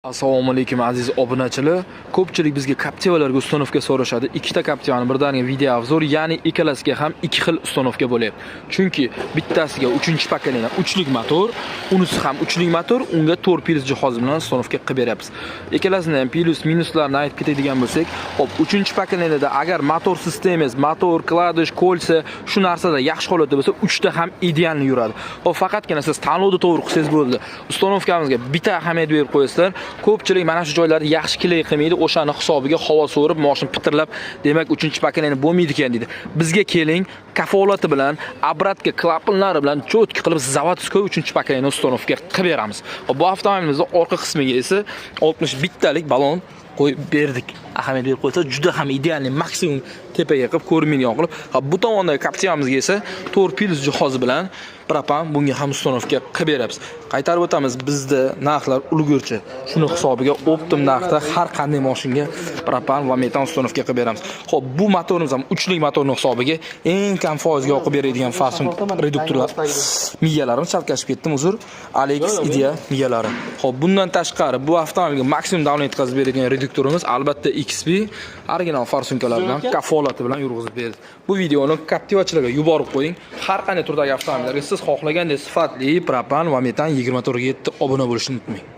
Assalomu alaykum aziz obunachilar. Ko'pchilik bizga Captivalarga uстановка so'rashadi. Ikkita Captivani birdaniga video obzor, ya'ni ikkalasiga ham ikki xil uстановка bo'lyapti. Chunki bittasiga 3-pokoleniya uchlik motor, unisi ham uchlik motor, unga 4 pils jihoz bilan uстановка qilib beryapmiz. Ikkalasini ham plus minuslarni aytib ketadigan bo'lsak, hop, 3-pokoleniyada agar motor sistemangiz, motor, kladish, kolsa shu narsada yaxshi holatda bo'lsa, 3ta ham ideal yuradi. Hop, faqatgina siz tanlovni to'g'ri qilsangiz bo'ldi. Uстановkamizga bitta ahamiyat berib qo'yasizlar. Ko'pchilik mana shu joylarda yaxshi kley qilmaydi, o'shani hisobiga havo so'rib, mashina pitirlab, demak 3-pokoleniya bo'lmaydi ekan deydi. Bizga keling, kafolati bilan, обратка klapanlari bilan cho'tki qilib zavodskiy 3-pokoleniya uстановка qilib beramiz. Bu avtomobilimizning orqa qismiga esa 61 talik balon qo'yib berdik. Ahamiyat berib qo'ysa, juda ham ideal, maksimum tepaga qilib ko'rinmaydigan qilib. Bu tomondagi Captivamizga esa 4 pils jihozi bilan propan bunga ham uстановка qilib beramiz. Qaytarib o'tamiz, bizda narxlar ulgurchi. Shuni hisobiga optim narxda har qanday mashinaga propan va metan uстановка qilib beramiz. Xo'p, bu motorimiz ham uchlik motorning hisobiga eng kam foizga yoqib beradigan Fasun reduktorlar. Miyalarim chalkashib ketdim, uzr. Alex Idea miyalari. Xo'p, bundan tashqari bu avtomobilga maksimum davlat yetkazib beradigan reduktorimiz albatta XP original farsunkalar bilan kafolati bilan yurg'izib berdi. Bu videoni Captivachilarga yuborib qo'ying. Har qanday turdagi avtomobillarga siz xohlagandek sifatli propan va metan 24/7 obuna bo'lishni unutmang.